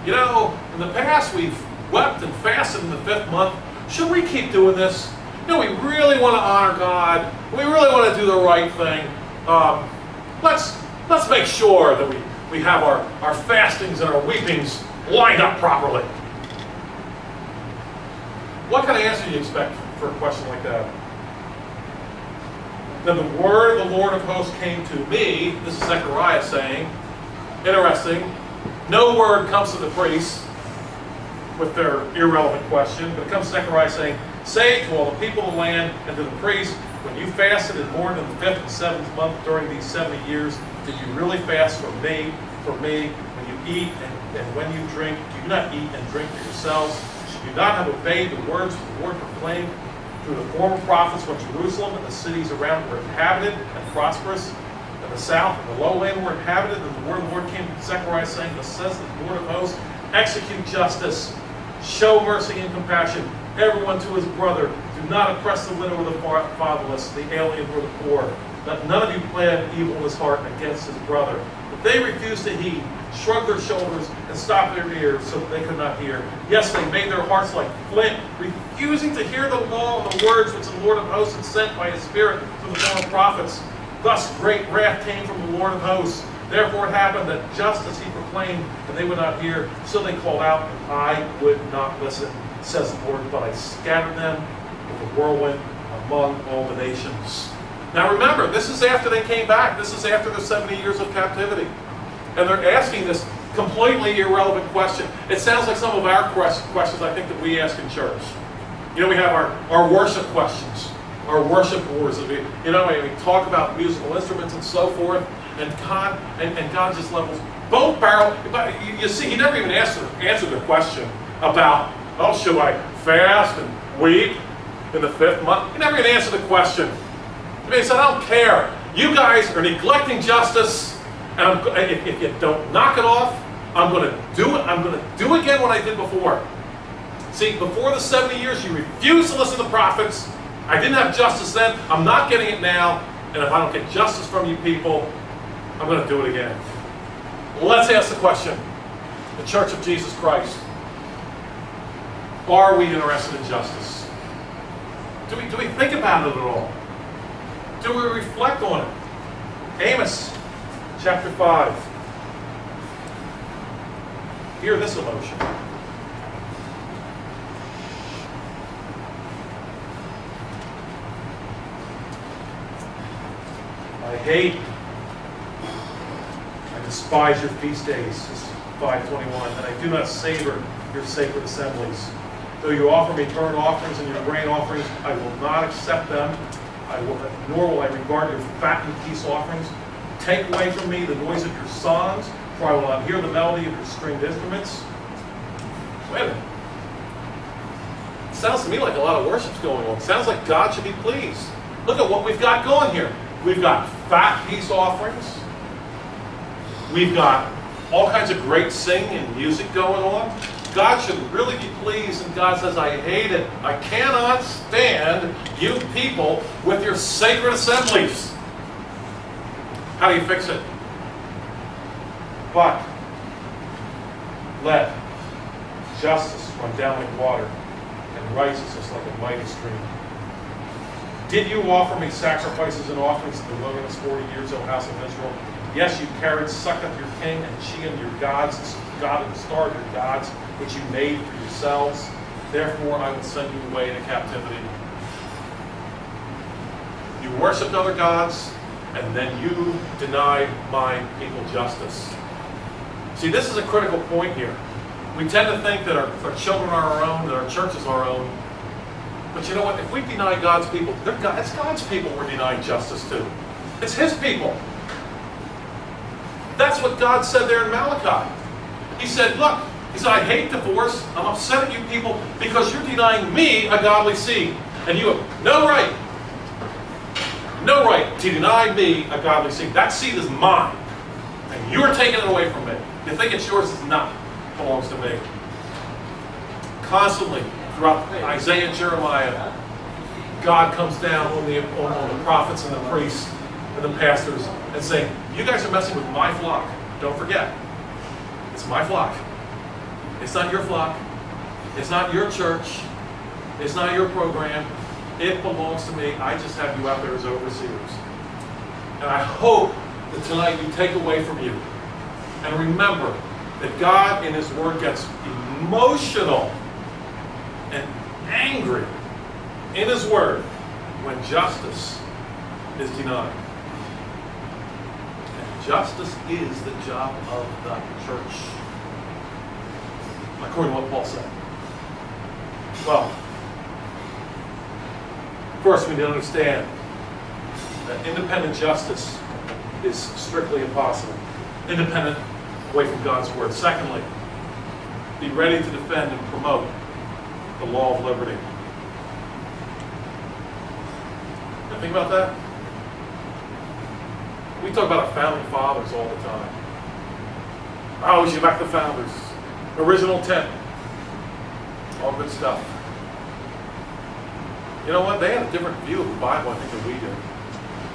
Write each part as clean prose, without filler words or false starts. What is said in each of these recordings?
you know, in the past we've wept and fasted in the 5th month. Should we keep doing this? You know, we really want to honor God. We really want to do the right thing. Let's make sure that we have our fastings and our weepings lined up properly. What kind of answer do you expect for a question like that? Then the word of the Lord of hosts came to me. This is Zechariah saying, interesting, no word comes to the priests with their irrelevant question, but it comes to Zechariah saying, say to all the people of the land and to the priests, when you fasted in more than the 5th and 7th month during these 70 years, did you really fast for me? For me, when you eat and when you drink, do you not eat and drink for yourselves? Should you not have obeyed the words of the Lord proclaimed through the former prophets when Jerusalem and the cities around were inhabited and prosperous, and the south and the lowland were inhabited? And the word of the Lord came to Zechariah saying, thus says the Lord of hosts, execute justice, show mercy and compassion, everyone to his brother. Do not oppress the widow or the fatherless, the alien or the poor. Let none of you plan evil in his heart against his brother. But they refused to heed, shrugged their shoulders, and stopped their ears so that they could not hear. Yes, they made their hearts like flint, refusing to hear the law and the words which the Lord of hosts had sent by his Spirit through the former prophets. Thus great wrath came from the Lord of hosts. Therefore it happened that just as he proclaimed, and they would not hear, so they called out, and I would not listen, says the Lord, but I scattered them with a whirlwind among all the nations. Now remember, this is after they came back. This is after the 70 years of captivity. And they're asking this completely irrelevant question. It sounds like some of our questions I think that we ask in church. You know, we have our worship questions, our worship wars. We talk about musical instruments and so forth. And God just levels both barrels. You see, he never even answered the question about, oh, should I fast and weep in the 5th month? He never even answered the question. He said, I don't care. You guys are neglecting justice, and if you don't knock it off, I'm going to do it. I'm going to do again what I did before. See, before the 70 years, you refused to listen to the prophets. I didn't have justice then. I'm not getting it now. And if I don't get justice from you people, I'm going to do it again. Let's ask the question. The Church of Jesus Christ. Are we interested in justice? Do we think about it at all? Do we reflect on it? Amos chapter 5. Hear this emotion. I hate, I despise your feast days, 5:21, and I do not savor your sacred assemblies. Though you offer me burnt offerings and your grain offerings, I will not accept them, nor will I regard your fattened peace offerings. Take away from me the noise of your songs, for I will not hear the melody of your stringed instruments. Wait a minute. It sounds to me like a lot of worship's going on. It sounds like God should be pleased. Look at what we've got going here. We've got fat peace offerings. We've got all kinds of great singing and music going on. God should really be pleased, and God says, I hate it. I cannot stand you people with your sacred assemblies. How do you fix it? But let justice run down like water and righteousness like a mighty stream. Did you offer me sacrifices and offerings in the wilderness 40 years, O house of Israel? Yes, you carried Succoth your king and Shean your gods, God and the star of your gods, which you made for yourselves. Therefore I will send you away into captivity. You worshipped other gods, and then you denied my people justice. See, this is a critical point here. We tend to think that our children are our own, that our churches are our own. But you know what? If we deny God's people, it's God's people we're denying justice to. It's His people. That's what God said there in Malachi. He said, look, he said, I hate divorce. I'm upset at you people because you're denying me a godly seed. And you have no right to deny me a godly seed. That seed is mine. And you're taking it away from me. You think it's yours, it's not. It belongs to me. Constantly, throughout Isaiah and Jeremiah, God comes down on the prophets and the priests and the pastors and saying, you guys are messing with my flock. Don't forget, it's my flock. It's not your flock. It's not your church. It's not your program. It belongs to me. I just have you out there as overseers. And I hope that tonight you take away from you and remember that God in His Word gets emotional and angry in His Word when justice is denied. And justice is the job of the church, according to what Paul said. Well, of course, we need to understand that independent justice is strictly impossible. Independent away from God's Word. Secondly, be ready to defend and promote the law of liberty. Now think about that. We talk about our founding fathers all the time. Oh, we should back the founders. Original intent. All good stuff. You know what? They had a different view of the Bible, I think, than we do.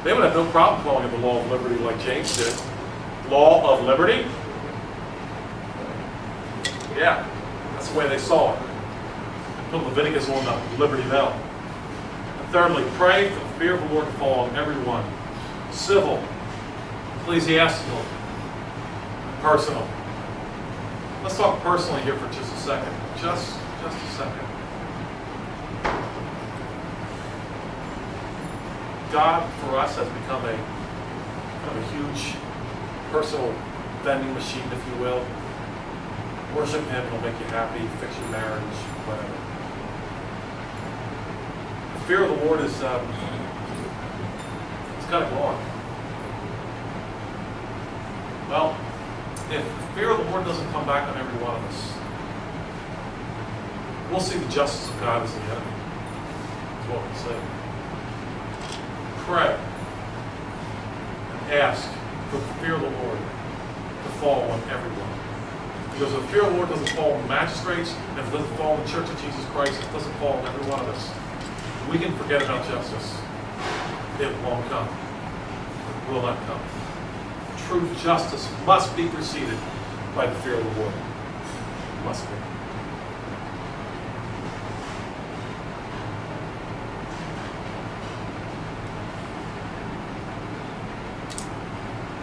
They would have no problem calling it the law of liberty like James did. Law of liberty? Yeah, that's the way they saw it. Put Leviticus on the Liberty Bell. And thirdly, pray for the fear of the Lord to fall on everyone. Civil, ecclesiastical, personal. Let's talk personally here for just a second. Just a second. God, for us, has become a kind of a huge personal vending machine, if you will. Worship Him, He'll make you happy, fix your marriage, whatever. The fear of the Lord is, it's kind of gone. Well, if the fear of the Lord doesn't come back on every one of us, we'll see the justice of God as the enemy. That's what we say. Pray and ask for the fear of the Lord to fall on everyone. Because if the fear of the Lord doesn't fall on the magistrates, and if it doesn't fall on the Church of Jesus Christ, it doesn't fall on every one of us. We can forget about justice. It won't come. It will not come. True justice must be preceded by the fear of the Lord. It must be.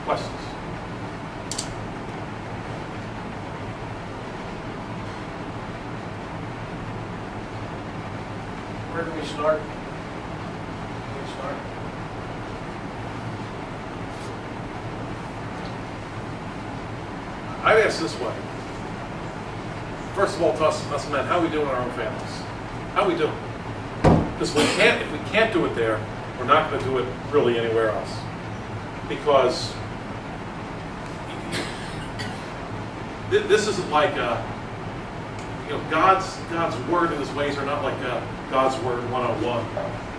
Questions? Where do we start? Where do we start? I'd ask this way. First of all, to us men, how are we doing in our own families? How are we doing? Because if we can't do it there, we're not going to do it really anywhere else. Because this isn't like God's word and His ways are not like God's word 101.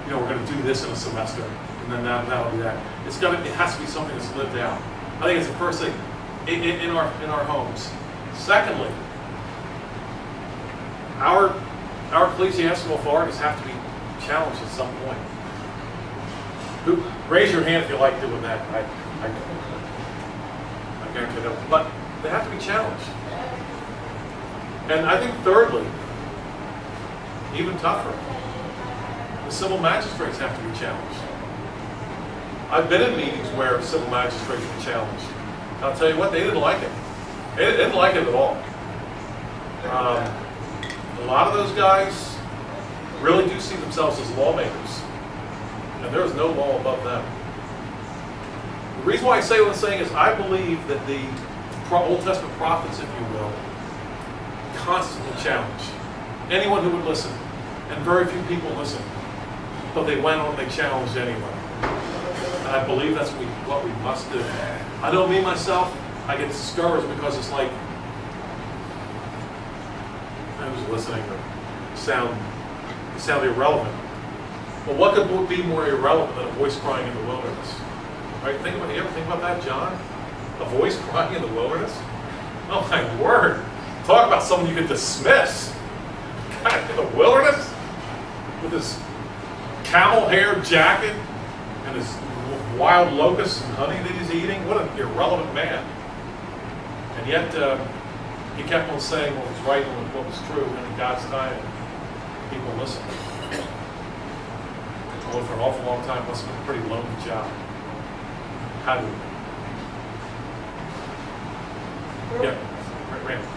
We're going to do this in a semester, and then that'll be that. It has to be something that's lived out. I think it's the first thing in our homes. Secondly, our ecclesiastical authorities have to be challenged at some point. Raise your hand if you like doing that. I guarantee that. But they have to be challenged. And I think thirdly, even tougher, the civil magistrates have to be challenged. I've been in meetings where civil magistrates were challenged. I'll tell you what, they didn't like it. They didn't like it at all. A lot of those guys really do see themselves as lawmakers. And there is no law above them. The reason why I say what I'm saying is I believe that the Old Testament prophets, if you will, constantly challenge anyone who would listen. And very few people listened. But they went on and they challenged anyway. And I believe that's what we must do. I know me, myself, I get discouraged because it's like, I was listening to sound irrelevant. Well, what could be more irrelevant than a voice crying in the wilderness? Right? You ever think about that, John? A voice crying in the wilderness? Oh my word. Talk about someone you could dismiss. God, in the wilderness? With his camel hair jacket and his wild locusts and honey that he's eating? What an irrelevant man. And yet, he kept on saying what was right and what was true, and in God's time, people listened. Well, for an awful long time, it must have been a pretty lonely job. How do we? Yeah, Randy,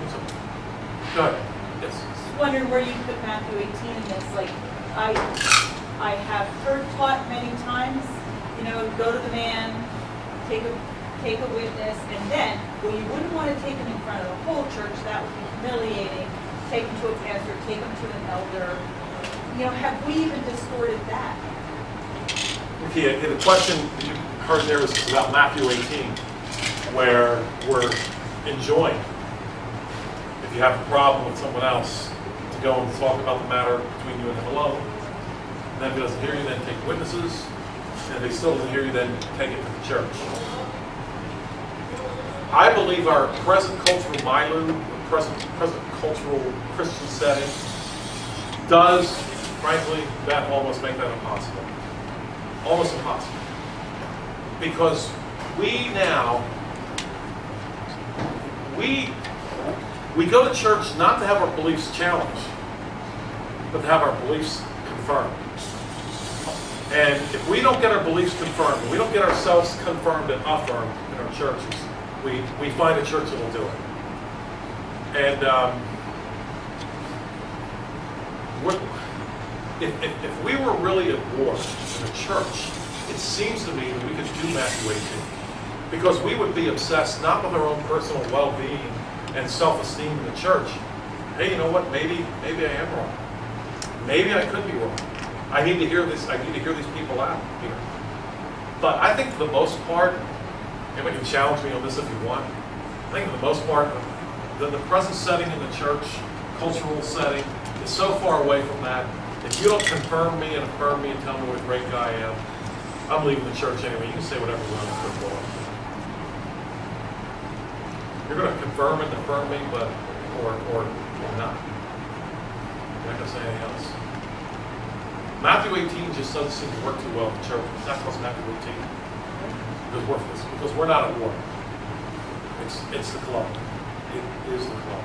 go ahead. Yes. Just wondering where you put Matthew 18 in this. Like, I have heard taught many times, go to the man, take a witness, and then, well, you wouldn't want to take him in front of the whole church. That would be humiliating. Take him to a pastor, take him to an elder. Have we even distorted that? Okay, the question you heard there was about Matthew 18, where we're enjoined, if you have a problem with someone else, to go and talk about the matter between you and him alone. And then if he doesn't hear you, then take witnesses. And if he still doesn't hear you, then take it to the church. I believe our present cultural milieu, present cultural Christian setting, does, frankly, that almost make that impossible. Almost impossible. Because we now, we go to church not to have our beliefs challenged, but to have our beliefs confirmed. And if we don't get our beliefs confirmed, if we don't get ourselves confirmed and affirmed in our churches, we find a church that will do it. And if we were really at war in a church, it seems to me that we could do Matthew 18. Because we would be obsessed not with our own personal well-being and self-esteem in the church. Hey, you know what? Maybe I am wrong. Maybe I could be wrong. I need to hear this. I need to hear these people out here. But I think for the most part, and we can challenge me on this if you want, I think for the most part, the present setting in the church, cultural setting, is so far away from that. If you don't confirm me and affirm me and tell me what a great guy I am, I'm leaving the church anyway. You can say whatever you want to football. You're going to confirm and affirm me, but or not. You're not going to say anything else. Matthew 18 just doesn't seem to work too well in the church. It's not because Matthew 18. Because we're not at war. It's the club. It is the club.